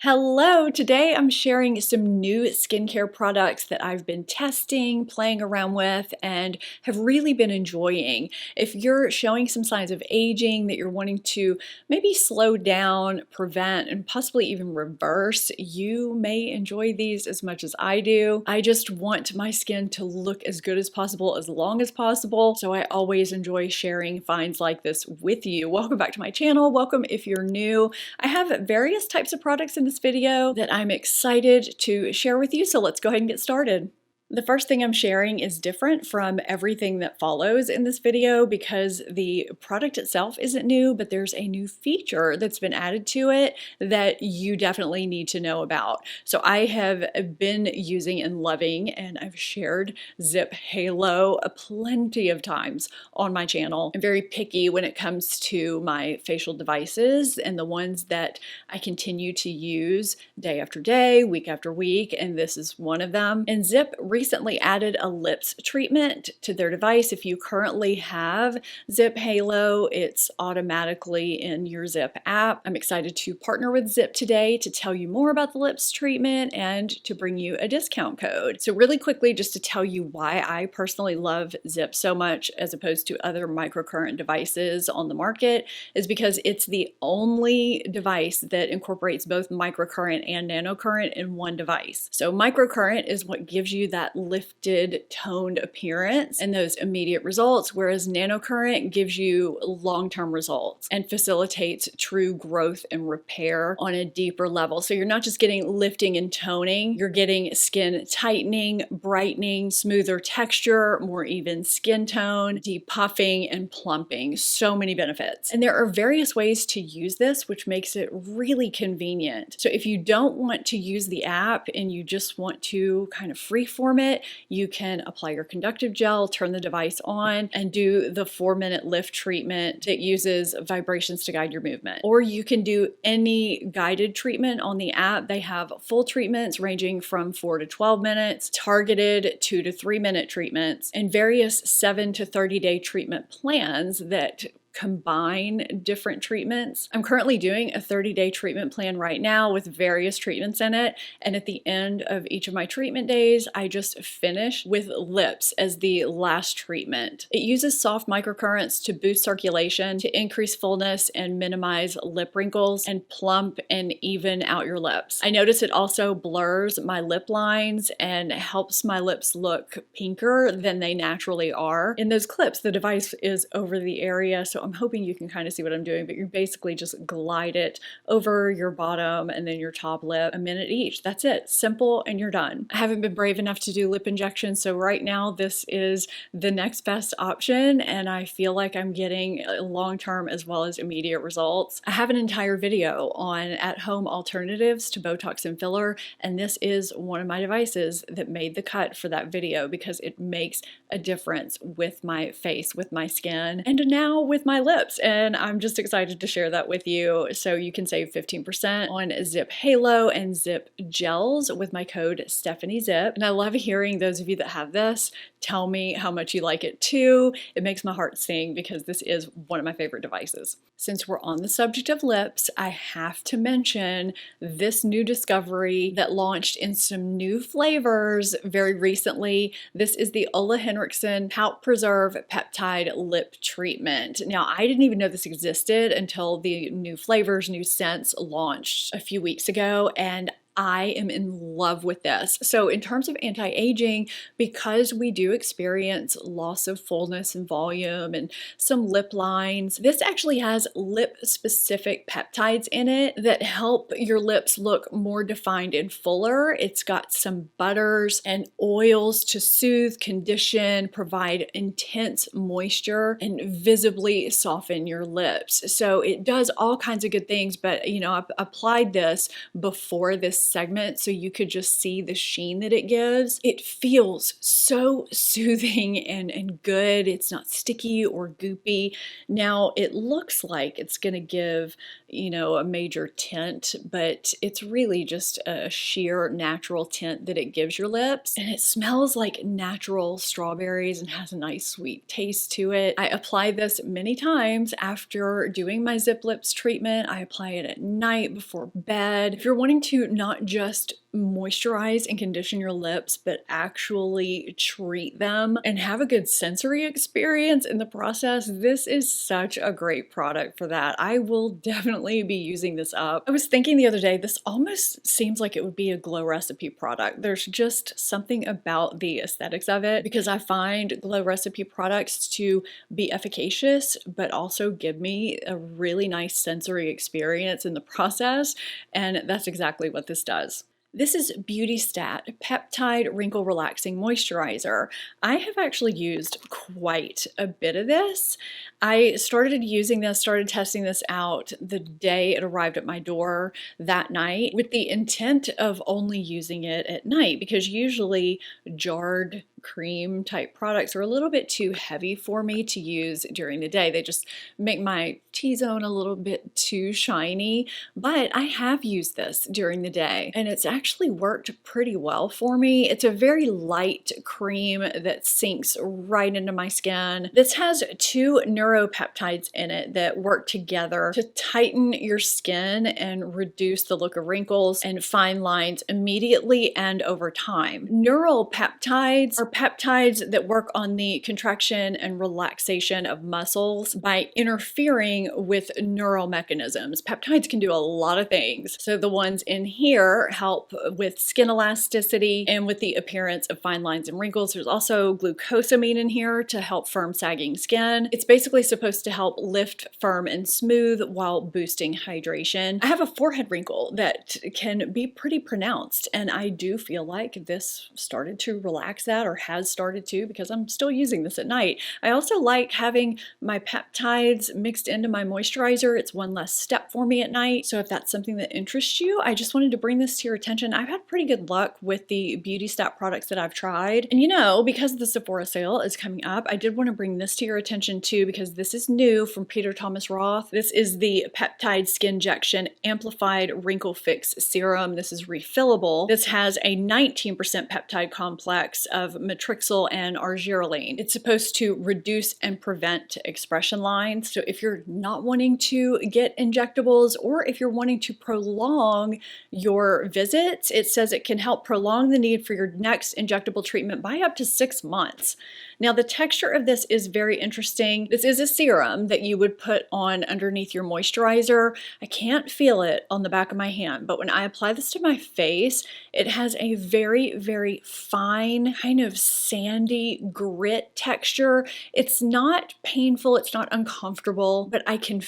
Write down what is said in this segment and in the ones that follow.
Hello, today I'm sharing some new skincare products that I've been testing, playing around with, and have really been enjoying. If you're showing some signs of aging that you're wanting to maybe slow down, prevent, and possibly even reverse, you may enjoy these as much as I do. I just want my skin to look as good as possible, as long as possible, so I always enjoy sharing finds like this with you. Welcome back to my channel. Welcome if you're new. I have various types of products in this video that I'm excited to share with you, so let's go ahead and get started. The first thing I'm sharing is different from everything that follows in this video because the product itself isn't new, but there's a new feature that's been added to it that you definitely need to know about. So I have been using and loving, and I've shared ZIIP Halo plenty of times on my channel. I'm very picky when it comes to my facial devices and the ones that I continue to use day after day, week after week, and this is one of them. And ZIIP recently added a lips treatment to their device. If you currently have ZIIP Halo, it's automatically in your ZIIP app. I'm excited to partner with ZIIP today to tell you more about the lips treatment and to bring you a discount code. So really quickly, just to tell you why I personally love ZIIP so much as opposed to other microcurrent devices on the market is because it's the only device that incorporates both microcurrent and nanocurrent in one device. So microcurrent is what gives you that lifted, toned appearance and those immediate results, whereas nanocurrent gives you long-term results and facilitates true growth and repair on a deeper level. So you're not just getting lifting and toning, you're getting skin tightening, brightening, smoother texture, more even skin tone, depuffing, and plumping. So many benefits. And there are various ways to use this, which makes it really convenient. So if you don't want to use the app and you just want to kind of freeform it, you can apply your conductive gel, turn the device on, and do the 4-minute lift treatment that uses vibrations to guide your movement. Or you can do any guided treatment on the app. They have full treatments ranging from 4 to 12 minutes, targeted 2 to 3 minute treatments, and various 7 to 30-day treatment plans that combine different treatments. I'm currently doing a 30-day treatment plan right now with various treatments in it, and at the end of each of my treatment days, I just finish with lips as the last treatment. It uses soft microcurrents to boost circulation, to increase fullness and minimize lip wrinkles, and plump and even out your lips. I notice it also blurs my lip lines and helps my lips look pinker than they naturally are. In those clips, the device is over the area, so I'm hoping you can kind of see what I'm doing, but you basically just glide it over your bottom and then your top lip, a minute each. That's it. Simple, and you're done. I haven't been brave enough to do lip injections, so right now this is the next best option, and I feel like I'm getting long-term as well as immediate results. I have an entire video on at-home alternatives to Botox and filler, and this is one of my devices that made the cut for that video because it makes a difference with my face, with my skin, and now with my lips, and I'm just excited to share that with you. So you can save 15% on ZIIP Halo and ZIIP Gels with my code STEPHANIEZIIP. And I love hearing those of you that have this tell me how much you like it too. It makes my heart sing because this is one of my favorite devices. Since we're on the subject of lips, I have to mention this new discovery that launched in some new flavors very recently. This is the Ole Henriksen Pout Preserve Peptide Lip Treatment. Now, I didn't even know this existed until the new flavors, new scents launched a few weeks ago, and I am in love with this. So in terms of anti-aging, because we do experience loss of fullness and volume and some lip lines, this actually has lip-specific peptides in it that help your lips look more defined and fuller. It's got some butters and oils to soothe, condition, provide intense moisture, and visibly soften your lips. So it does all kinds of good things, but you know, I applied this before this segment so you could just see the sheen that it gives. It feels so soothing and good. It's not sticky or goopy. Now, it looks like it's going to give, you know, a major tint, but it's really just a sheer natural tint that it gives your lips. And it smells like natural strawberries and has a nice sweet taste to it. I apply this many times after doing my ZIIP Lips treatment. I apply it at night before bed. If you're wanting to not just moisturize and condition your lips, but actually treat them and have a good sensory experience in the process, this is such a great product for that. I will definitely be using this up. I was thinking the other day, this almost seems like it would be a Glow Recipe product. There's just something about the aesthetics of it, because I find Glow Recipe products to be efficacious, but also give me a really nice sensory experience in the process, and that's exactly what this does. This is Beauty Stat Peptide Wrinkle Relaxing Moisturizer. I have actually used quite a bit of this. I started using this, started testing this out the day it arrived at my door that night with the intent of only using it at night, because usually jarred cream type products are a little bit too heavy for me to use during the day. They just make my T-zone a little bit too shiny, but I have used this during the day and it's actually worked pretty well for me. It's a very light cream that sinks right into my skin. This has 2 neuropeptides in it that work together to tighten your skin and reduce the look of wrinkles and fine lines immediately and over time. Neural peptides are peptides that work on the contraction and relaxation of muscles by interfering with neural mechanisms. Peptides can do a lot of things. So the ones in here help with skin elasticity and with the appearance of fine lines and wrinkles. There's also glucosamine in here to help firm sagging skin. It's basically supposed to help lift, firm, and smooth while boosting hydration. I have a forehead wrinkle that can be pretty pronounced, and I do feel like this started to relax that, or has started to, because I'm still using this at night. I also like having my peptides mixed into my moisturizer. It's one less step for me at night. So if that's something that interests you, I just wanted to bring this to your attention. I've had pretty good luck with the Beauty Stat products that I've tried. And you know, because the Sephora sale is coming up, I did want to bring this to your attention too, because this is new from Peter Thomas Roth. This is the Peptide Skin Injection Amplified Wrinkle Fix Serum. This is refillable. This has a 19% peptide complex of matrixyl and argireline. It's supposed to reduce and prevent expression lines. So if you're not wanting to get injectables, or if you're wanting to prolong your visits, it says it can help prolong the need for your next injectable treatment by up to 6 months. Now, the texture of this is very interesting. This is a serum that you would put on underneath your moisturizer. I can't feel it on the back of my hand, but when I apply this to my face, it has a very, very fine, kind of sandy grit texture. It's not painful, it's not uncomfortable, but I can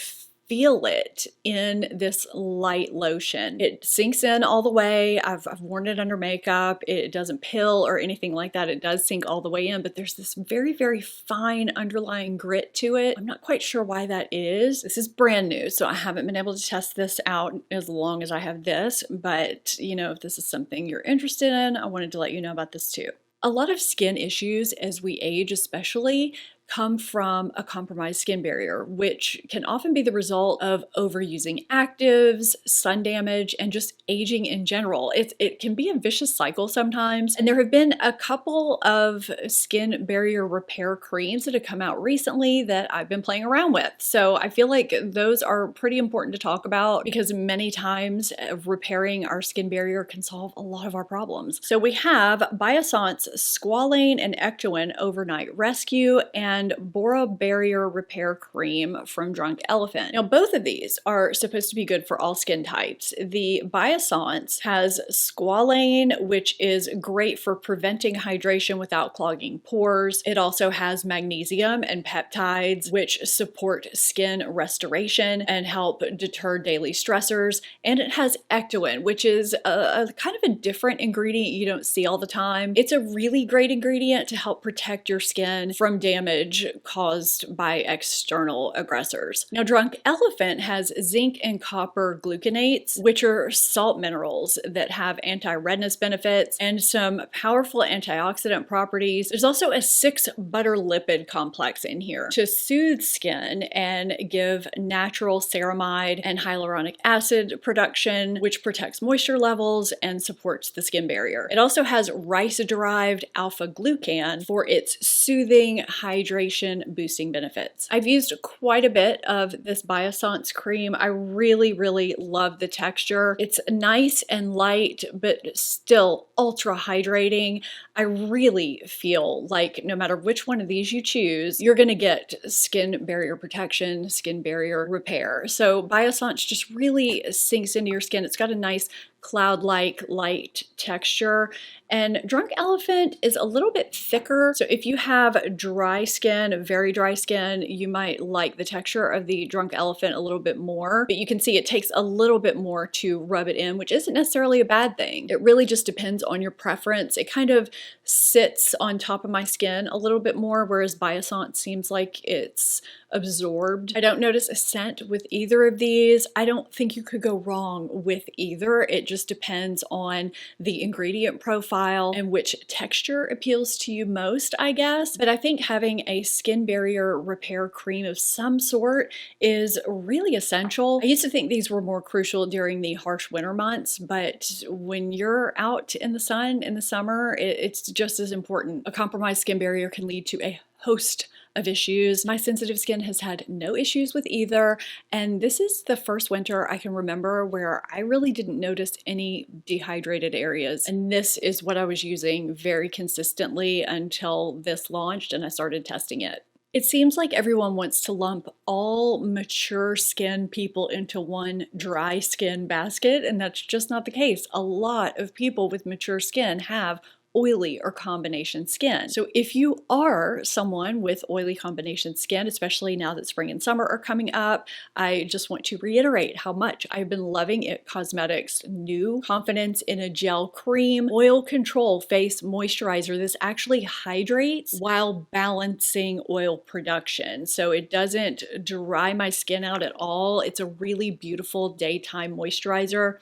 feel it in this light lotion. It sinks in all the way. I've worn it under makeup. It doesn't pill or anything like that. It does sink all the way in, but there's this very, very fine underlying grit to it. I'm not quite sure why that is. This is brand new, so I haven't been able to test this out as long as I have this, but you know, if this is something you're interested in, I wanted to let you know about this too. A lot of skin issues as we age especially come from a compromised skin barrier, which can often be the result of overusing actives, sun damage, and just aging in general. It can be a vicious cycle sometimes. And there have been a couple of skin barrier repair creams that have come out recently that I've been playing around with. So I feel like those are pretty important to talk about, because many times repairing our skin barrier can solve a lot of our problems. So we have Biossance Squalane and Ectoin Overnight Rescue and Bora Barrier Repair Cream from Drunk Elephant. Now, both of these are supposed to be good for all skin types. The Biossance has squalane, which is great for preventing hydration without clogging pores. It also has magnesium and peptides, which support skin restoration and help deter daily stressors. And it has Ectoin, which is a kind of a different ingredient you don't see all the time. It's a really great ingredient to help protect your skin from damage damage caused by external aggressors. Now, Drunk Elephant has zinc and copper gluconates, which are salt minerals that have anti-redness benefits and some powerful antioxidant properties. There's also a 6-butter lipid complex in here to soothe skin and give natural ceramide and hyaluronic acid production, which protects moisture levels and supports the skin barrier. It also has rice-derived alpha-glucan for its soothing, hydration, boosting benefits. I've used quite a bit of this Biossance cream. I really love the texture. It's nice and light, but still ultra hydrating. I really feel like no matter which one of these you choose, you're gonna get skin barrier protection, skin barrier repair. So Biossance just really sinks into your skin. It's got a nice cloud-like light texture, and Drunk Elephant is a little bit thicker. So if you have dry skin, very dry skin, you might like the texture of the Drunk Elephant a little bit more, but you can see it takes a little bit more to rub it in, which isn't necessarily a bad thing. It really just depends on your preference. It kind of sits on top of my skin a little bit more, whereas Biossance seems like it's absorbed. I don't notice a scent with either of these. I don't think you could go wrong with either. It just depends on the ingredient profile and which texture appeals to you most, I guess. But I think having a skin barrier repair cream of some sort is really essential. I used to think these were more crucial during the harsh winter months, but when you're out in the sun in the summer, it's just as important. A compromised skin barrier can lead to a host of issues. My sensitive skin has had no issues with either, and this is the first winter I can remember where I really didn't notice any dehydrated areas, and this is what I was using very consistently until this launched and I started testing it. It seems like everyone wants to lump all mature skin people into one dry skin basket, and that's just not the case. A lot of people with mature skin have oily or combination skin. So if you are someone with oily combination skin, especially now that spring and summer are coming up, I just want to reiterate how much I've been loving IT Cosmetics' new Confidence in a Gel Cream Oil Control Face Moisturizer. This actually hydrates while balancing oil production. So it doesn't dry my skin out at all. It's a really beautiful daytime moisturizer.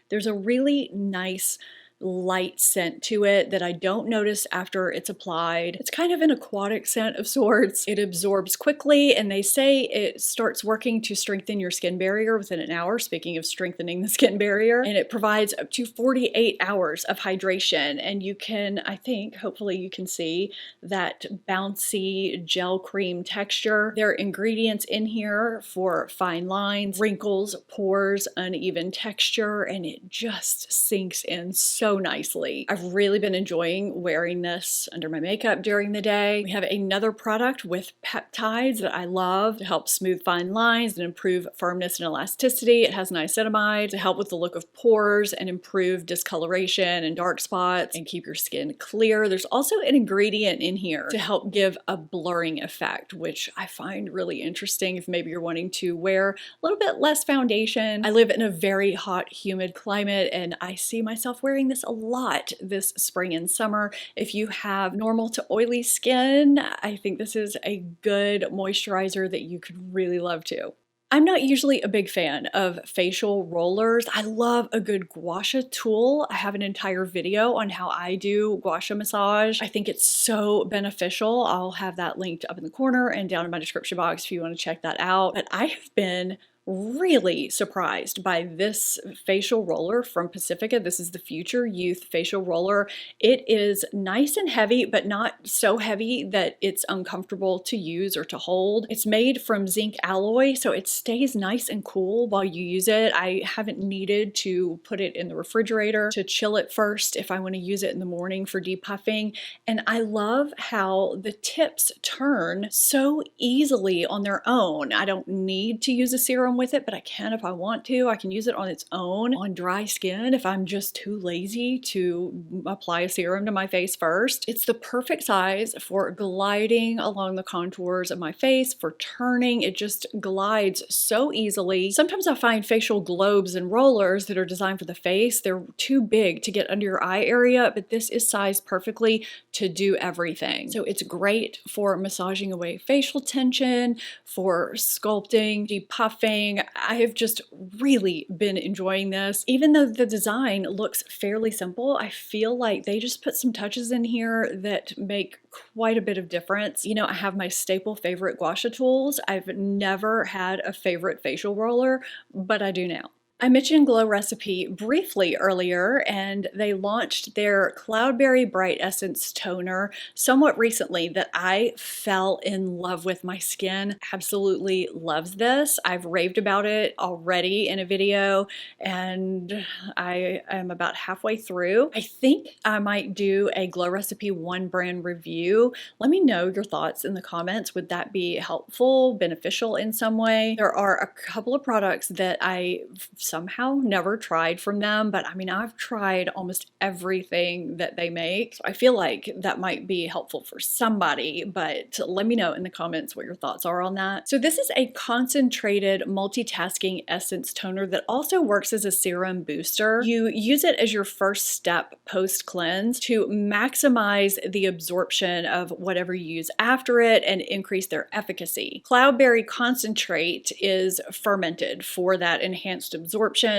There's a really nice light scent to it that I don't notice after it's applied. It's kind of an aquatic scent of sorts. It absorbs quickly, and they say it starts working to strengthen your skin barrier within an hour, speaking of strengthening the skin barrier, and it provides up to 48 hours of hydration. And you can, I think, hopefully you can see that bouncy gel cream texture. There are ingredients in here for fine lines, wrinkles, pores, uneven texture, and it just sinks in so nicely. I've really been enjoying wearing this under my makeup during the day. We have another product with peptides that I love to help smooth fine lines and improve firmness and elasticity. It has niacinamide to help with the look of pores and improve discoloration and dark spots and keep your skin clear. There's also an ingredient in here to help give a blurring effect, which I find really interesting if maybe you're wanting to wear a little bit less foundation. I live in a very hot, humid climate, and I see myself wearing this a lot this spring and summer. If you have normal to oily skin, I think this is a good moisturizer that you could really love too. I'm not usually a big fan of facial rollers. I love a good gua sha tool. I have an entire video on how I do gua sha massage. I think it's so beneficial. I'll have that linked up in the corner and down in my description box if you want to check that out. But I have been really surprised by this facial roller from Pacifica. This is the Future Youth facial roller. It is nice and heavy, but not so heavy that it's uncomfortable to use or to hold. It's made from zinc alloy, so it stays nice and cool while you use it. I haven't needed to put it in the refrigerator to chill it first if I want to use it in the morning for depuffing. And I love how the tips turn so easily on their own. I don't need to use a serum serum with it, but I can if I want to. I can use it on its own on dry skin if I'm just too lazy to apply a serum to my face first. It's the perfect size for gliding along the contours of my face, for turning. It just glides so easily. Sometimes I find facial globes and rollers that are designed for the face, they're too big to get under your eye area, but this is sized perfectly to do everything. So it's great for massaging away facial tension, for sculpting, depuffing. I have just really been enjoying this. Even though the design looks fairly simple, I feel like they just put some touches in here that make quite a bit of difference. You know, I have my staple favorite gua sha tools. I've never had a favorite facial roller, but I do now. I mentioned Glow Recipe briefly earlier, and they launched their Cloudberry Bright Essence Toner somewhat recently that I fell in love with. My skin absolutely loves this. I've raved about it already in a video, and I am about halfway through. I think I might do a Glow Recipe one brand review. Let me know your thoughts in the comments. Would that be helpful, beneficial in some way? There are a couple of products that I somehow never tried from them, but I mean, I've tried almost everything that they make. So I feel like that might be helpful for somebody, but let me know in the comments what your thoughts are on that. So this is a concentrated multitasking essence toner that also works as a serum booster. You use it as your first step post cleanse to maximize the absorption of whatever you use after it and increase their efficacy. Cloudberry concentrate is fermented for that enhanced absorption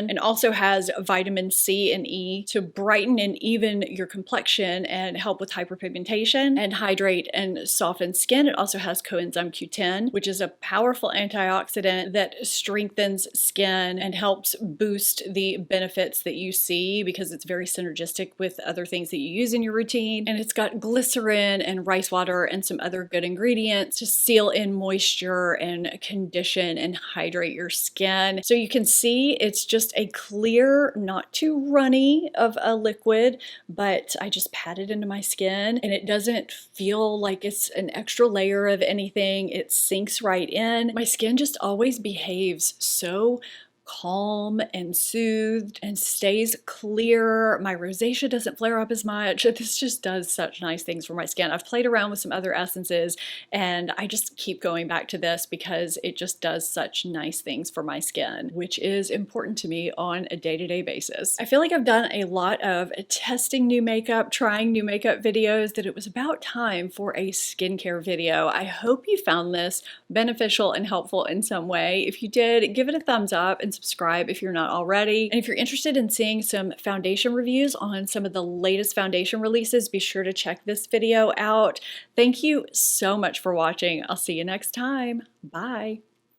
and also has vitamin C and E to brighten and even your complexion and help with hyperpigmentation and hydrate and soften skin. It also has coenzyme Q10, which is a powerful antioxidant that strengthens skin and helps boost the benefits that you see because it's very synergistic with other things that you use in your routine. And it's got glycerin and rice water and some other good ingredients to seal in moisture and condition and hydrate your skin. So you can see it's just a clear, not too runny of a liquid, but I just pat it into my skin and it doesn't feel like it's an extra layer of anything. It sinks right in. My skin just always behaves so calm and soothed and stays clear. My rosacea doesn't flare up as much. This just does such nice things for my skin. I've played around with some other essences and I just keep going back to this because it just does such nice things for my skin, which is important to me on a day-to-day basis. I feel like I've done a lot of testing new makeup, trying new makeup videos, that it was about time for a skincare video. I hope you found this beneficial and helpful in some way. If you did, give it a thumbs up and subscribe if you're not already. And if you're interested in seeing some foundation reviews on some of the latest foundation releases, be sure to check this video out. Thank you so much for watching. I'll see you next time. Bye.